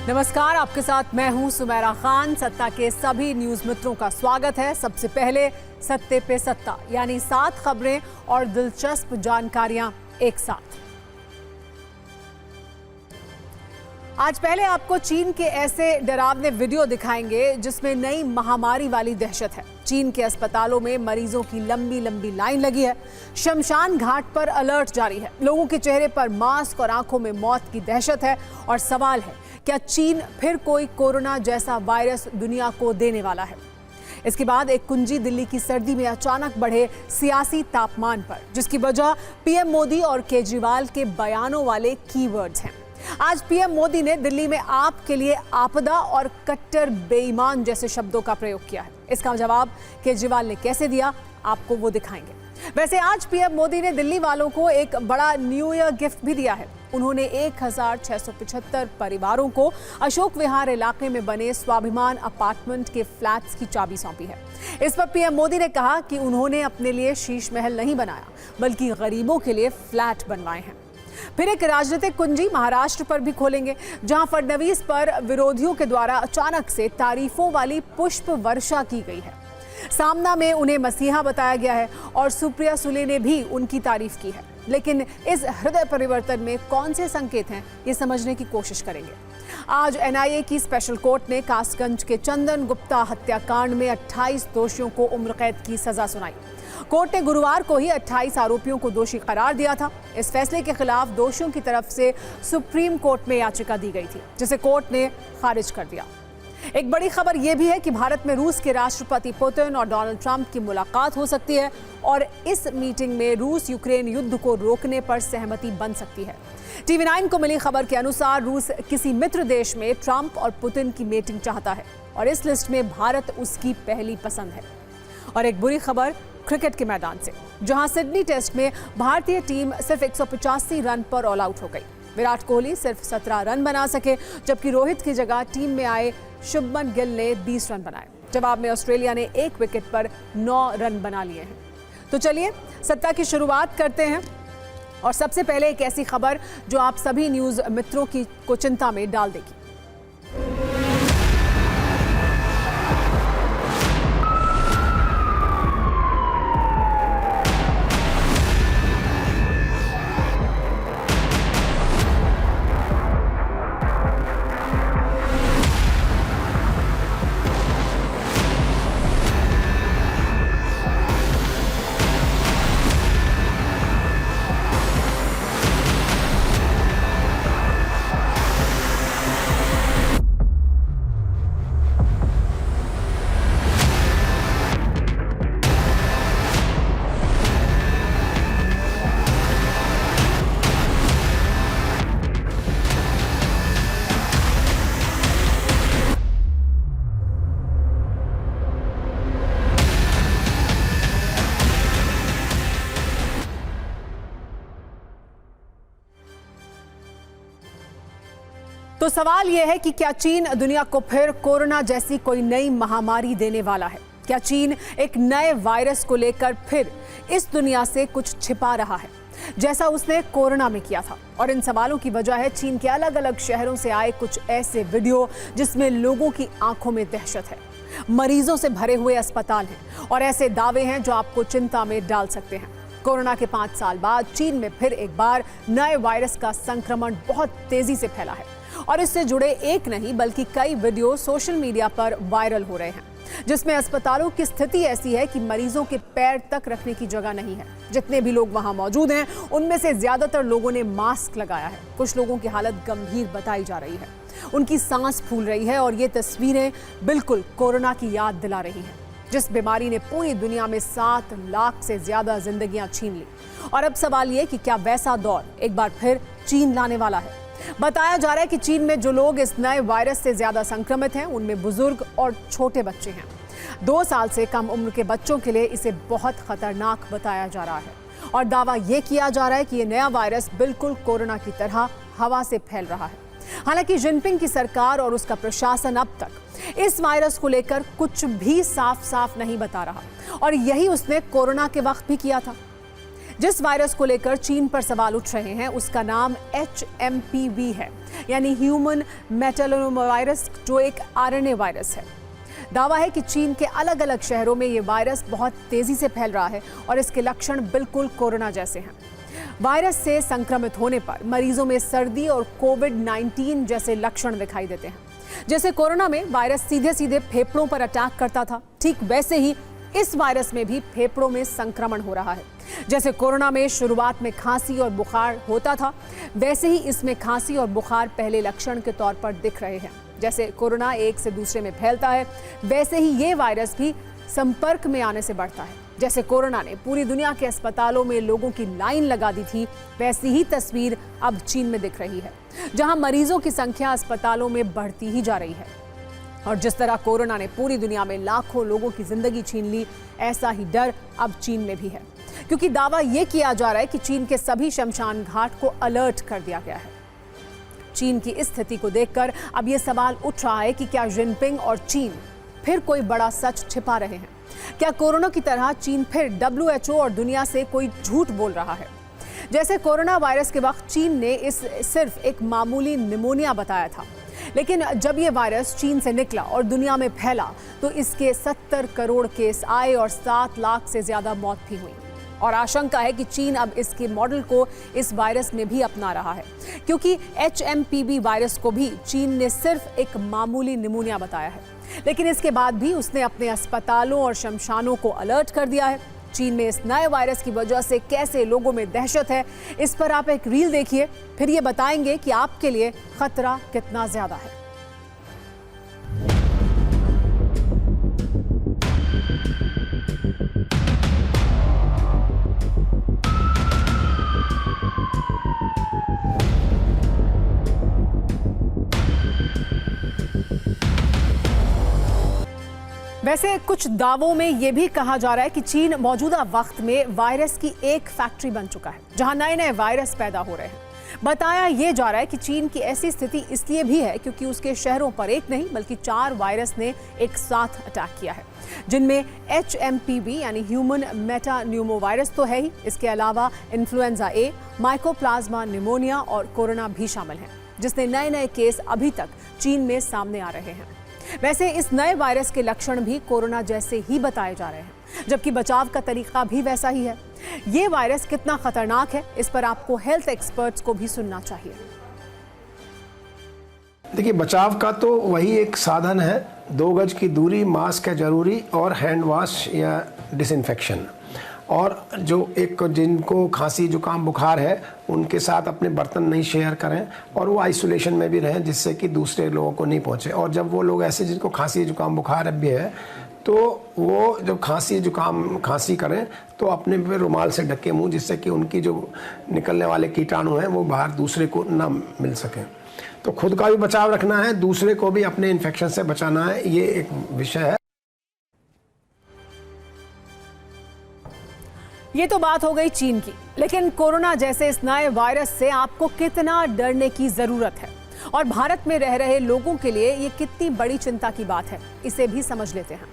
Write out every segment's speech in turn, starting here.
नमस्कार, आपके साथ मैं हूं सुमेरा खान। सत्ता के सभी न्यूज मित्रों का स्वागत है। सबसे पहले सत्ते पे सत्ता, यानी 7 खबरें और दिलचस्प जानकारियां एक साथ। आज पहले आपको चीन के ऐसे डरावने वीडियो दिखाएंगे जिसमें नई महामारी वाली दहशत है। चीन के अस्पतालों में मरीजों की लंबी लंबी लाइन लगी है। शमशान घाट पर अलर्ट जारी है। लोगों के चेहरे पर मास्क और आंखों में मौत की दहशत है। और सवाल है, क्या चीन फिर कोई कोरोना जैसा वायरस दुनिया को देने वाला है? इसके बाद एक कुंजी दिल्ली की सर्दी में अचानक बढ़े सियासी तापमान पर, जिसकी वजह पीएम मोदी और केजरीवाल के बयानों वाले कीवर्ड्स हैं। आज पीएम मोदी ने दिल्ली में आपके लिए आपदा और कट्टर बेईमान जैसे शब्दों का प्रयोग किया है। इसका जवाब केजरीवाल ने कैसे दिया, आपको वो दिखाएंगे। वैसे आज पीएम मोदी ने दिल्ली वालों को एक बड़ा न्यू ईयर गिफ्ट भी दिया है। उन्होंने 1675 परिवारों को अशोक विहार इलाके में बने स्वाभिमान अपार्टमेंट के फ्लैट्स की चाबी सौंपी है। इस पर पीएम मोदी ने कहा कि उन्होंने अपने लिए शीश महल नहीं बनाया, बल्कि गरीबों के लिए फ्लैट बनवाए हैं। फिर एक राजनीतिक कुंजी महाराष्ट्र पर भी खोलेंगे, जहां फडणवीस पर विरोधियों के द्वारा अचानक से तारीफों वाली पुष्प वर्षा की गई है। सामना में उन्हें मसीहा बताया गया है और सुप्रिया सुले ने भी उनकी तारीफ की है। लेकिन इस हृदय परिवर्तन में कौन से संकेत हैं, ये समझने की कोशिश करेंगे। आज एनआईए की स्पेशल कोर्ट ने कासगंज के चंदन गुप्ता हत्याकांड में 28 दोषियों को उम्र कैद की सजा सुनाई। कोर्ट ने गुरुवार को ही 28 आरोपियों को दोषी करार दिया था। इस फैसले के खिलाफ दोषियों की तरफ से सुप्रीम कोर्ट में याचिका दी गई थी, जिसे कोर्ट ने खारिज कर दिया। एक बड़ी खबर यह भी है कि भारत में रूस के राष्ट्रपति पुतिन और डोनाल्ड ट्रंप की मुलाकात हो सकती है और इस मीटिंग में रूस यूक्रेन युद्ध को रोकने पर सहमति बन सकती है। टीवी 9 को मिली खबर के अनुसार रूस किसी मित्र देश में ट्रंप और पुतिन की मीटिंग चाहता है और इस लिस्ट में भारत उसकी पहली पसंद है। और एक बुरी खबर क्रिकेट के मैदान से, जहां सिडनी टेस्ट में भारतीय टीम सिर्फ 185 रन पर ऑल आउट हो गई। विराट कोहली सिर्फ 17 रन बना सके, जबकि रोहित की जगह टीम में आए शुभमन गिल ने 20 रन बनाए। जवाब में ऑस्ट्रेलिया ने 1 विकेट पर 9 रन बना लिए हैं। तो चलिए सत्ता की शुरुआत करते हैं और सबसे पहले एक ऐसी खबर जो आप सभी न्यूज मित्रों को चिंता में डाल देगी। तो सवाल यह है कि क्या चीन दुनिया को फिर कोरोना जैसी कोई नई महामारी देने वाला है? क्या चीन एक नए वायरस को लेकर फिर इस दुनिया से कुछ छिपा रहा है, जैसा उसने कोरोना में किया था? और इन सवालों की वजह है चीन के अलग अलग शहरों से आए कुछ ऐसे वीडियो जिसमें लोगों की आंखों में दहशत है, मरीजों से भरे हुए अस्पताल हैं और ऐसे दावे हैं जो आपको चिंता में डाल सकते हैं। कोरोना के 5 साल बाद चीन में फिर एक बार नए वायरस का संक्रमण बहुत तेजी से फैला है और इससे जुड़े एक नहीं बल्कि कई वीडियो सोशल मीडिया पर वायरल हो रहे हैं, जिसमें अस्पतालों की स्थिति ऐसी है कि मरीजों के पैर तक रखने की जगह नहीं है। जितने भी लोग वहां मौजूद हैं, उनमें से ज्यादातर लोगों ने मास्क लगाया है। कुछ लोगों की हालत गंभीर बताई जा रही है, उनकी सांस फूल रही है और ये तस्वीरें बिल्कुल कोरोना की याद दिला रही हैं, जिस बीमारी ने पूरी दुनिया में 7 लाख से ज्यादा जिंदगियां छीन ली। और अब सवाल ये कि क्या वैसा दौर एक बार फिर चीन लाने वाला है? बताया जा रहा है कि चीन में जो लोग इस नए वायरस से ज्यादा संक्रमित हैं, उनमें बुजुर्ग और छोटे बच्चे हैं। 2 साल से कम उम्र के बच्चों के लिए इसे बहुत खतरनाक बताया जा रहा है और दावा यह किया जा रहा है कि यह नया वायरस बिल्कुल कोरोना की तरह हवा से फैल रहा है। हालांकि जिनपिंग की सरकार और उसका प्रशासन अब तक इस वायरस को लेकर कुछ भी साफ साफ नहीं बता रहा और यही उसने कोरोना के वक्त भी किया था। जिस वायरस को लेकर चीन पर सवाल उठ रहे हैं उसका नाम HMPV है, यानी ह्यूमन मेटालोमावायरस, जो एक आरएनए वायरस है। दावा है कि चीन के अलग अलग शहरों में ये वायरस बहुत तेजी से फैल रहा है और इसके लक्षण बिल्कुल कोरोना जैसे हैं। वायरस से संक्रमित होने पर मरीजों में सर्दी और कोविड-19 जैसे लक्षण दिखाई देते हैं। जैसे कोरोना में वायरस सीधे सीधे फेफड़ों पर अटैक करता था, ठीक वैसे ही इस वायरस में भी फेफड़ों में संक्रमण हो रहा है। जैसे कोरोना में शुरुआत में खांसी और बुखार होता था, वैसे ही इसमें खांसी और बुखार पहले लक्षण के तौर पर दिख रहे हैं। जैसे कोरोना एक से दूसरे में फैलता है, वैसे ही ये वायरस भी संपर्क में आने से बढ़ता है। जैसे कोरोना ने पूरी दुनिया के अस्पतालों में लोगों की लाइन लगा दी थी, वैसी ही तस्वीर अब चीन में दिख रही है, जहां मरीजों की संख्या अस्पतालों में बढ़ती ही जा रही है। और जिस तरह कोरोना ने पूरी दुनिया में लाखों लोगों की जिंदगी छीन ली, ऐसा ही डर अब चीन में भी है, क्योंकि दावा यह किया जा रहा है कि चीन के सभी शमशान घाट को अलर्ट कर दिया गया है। चीन की इस स्थिति को देखकर अब यह सवाल उठ रहा है कि क्या जिनपिंग और चीन फिर कोई बड़ा सच छिपा रहे हैं? क्या कोरोना की तरह चीन फिर WHO और दुनिया से कोई झूठ बोल रहा है? जैसे कोरोना वायरस के वक्त चीन ने इस सिर्फ एक मामूली निमोनिया बताया था, लेकिन जब ये वायरस चीन से निकला और दुनिया में फैला तो इसके 70 करोड़ केस आए और 7 लाख से ज्यादा मौत भी हुई। और आशंका है कि चीन अब इसके मॉडल को इस वायरस में भी अपना रहा है, क्योंकि HMPV वायरस को भी चीन ने सिर्फ एक मामूली निमोनिया बताया है, लेकिन इसके बाद भी उसने अपने अस्पतालों और शमशानों को अलर्ट कर दिया है। चीन में इस नए वायरस की वजह से कैसे लोगों में दहशत है, इस पर आप एक रील देखिए, फिर ये बताएंगे कि आपके लिए खतरा कितना ज्यादा है। वैसे कुछ दावों में यह भी कहा जा रहा है कि चीन मौजूदा वक्त में वायरस की एक फैक्ट्री बन चुका है, जहां नए नए वायरस पैदा हो रहे हैं। बताया यह जा रहा है कि चीन की ऐसी स्थिति इसलिए भी है क्योंकि उसके शहरों पर एक नहीं बल्कि 4 वायरस ने एक साथ अटैक किया है, जिनमें HMPV यानी ह्यूमन मेटान्यूमोवायरस तो है ही, इसके अलावा इन्फ्लुएंजा A, माइकोप्लाज्मा निमोनिया और कोरोना भी शामिल हैं, जिसने नए नए केस अभी तक चीन में सामने आ रहे हैं। वैसे इस नए वायरस के लक्षण भी कोरोना जैसे ही बताए जा रहे हैं, जबकि बचाव का तरीका भी वैसा ही है। ये वायरस कितना खतरनाक है, इस पर आपको हेल्थ एक्सपर्ट्स को भी सुनना चाहिए। देखिए, बचाव का तो वही एक साधन है, 2 गज की दूरी, मास्क है जरूरी, और हैंड वॉश या डिसइंफेक्शन। और जो एक जिनको खांसी जुकाम बुखार है उनके साथ अपने बर्तन नहीं शेयर करें, और वो आइसोलेशन में भी रहें जिससे कि दूसरे लोगों को नहीं पहुंचे। और जब वो लोग ऐसे जिनको खांसी जुकाम बुखार भी है तो वो जब खांसी करें तो अपने पे रुमाल से ढके मुंह, जिससे कि उनकी जो निकलने वाले कीटाणु हैं वो बाहर दूसरे को ना मिल सकें। तो खुद का भी बचाव रखना है, दूसरे को भी अपने इन्फेक्शन से बचाना है, ये एक विषय है। ये तो बात हो गई चीन की, लेकिन कोरोना जैसे इस नए वायरस से आपको कितना डरने की जरूरत है और भारत में रह रहे लोगों के लिए ये कितनी बड़ी चिंता की बात है, इसे भी समझ लेते हैं।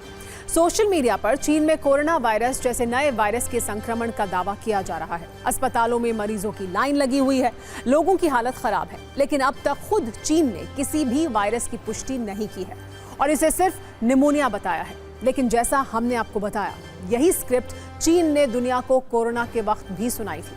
सोशल मीडिया पर चीन में कोरोना वायरस जैसे नए वायरस के संक्रमण का दावा किया जा रहा है। अस्पतालों में मरीजों की लाइन लगी हुई है, लोगों की हालत खराब है, लेकिन अब तक खुद चीन ने किसी भी वायरस की पुष्टि नहीं की है और इसे सिर्फ निमोनिया बताया है। लेकिन जैसा हमने आपको बताया, यही स्क्रिप्ट चीन ने दुनिया को कोरोना के वक्त भी सुनाई थी।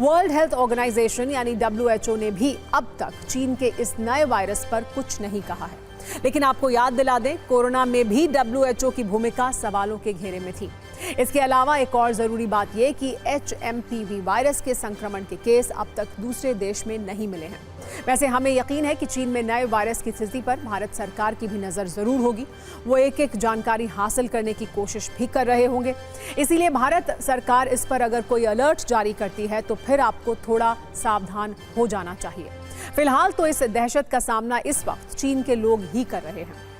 वर्ल्ड हेल्थ ऑर्गेनाइजेशन यानी WHO ने भी अब तक चीन के इस नए वायरस पर कुछ नहीं कहा है। लेकिन आपको याद दिला दें, कोरोना में भी WHO की भूमिका सवालों के घेरे में थी। इसके अलावा एक और जरूरी बात यह कि HMPV वायरस के संक्रमण के केस अब तक दूसरे देश में नहीं मिले हैं। वैसे हमें यकीन है कि चीन में नए वायरस की स्थिति पर भारत सरकार की भी नजर जरूर होगी। वो एक जानकारी हासिल करने की कोशिश भी कर रहे होंगे। इसीलिए भारत सरकार इस पर अगर कोई अलर्ट जारी करती है तो फिर आपको थोड़ा सावधान हो जाना चाहिए। फिलहाल तो इस दहशत का सामना इस वक्त चीन के लोग ही कर रहे हैं।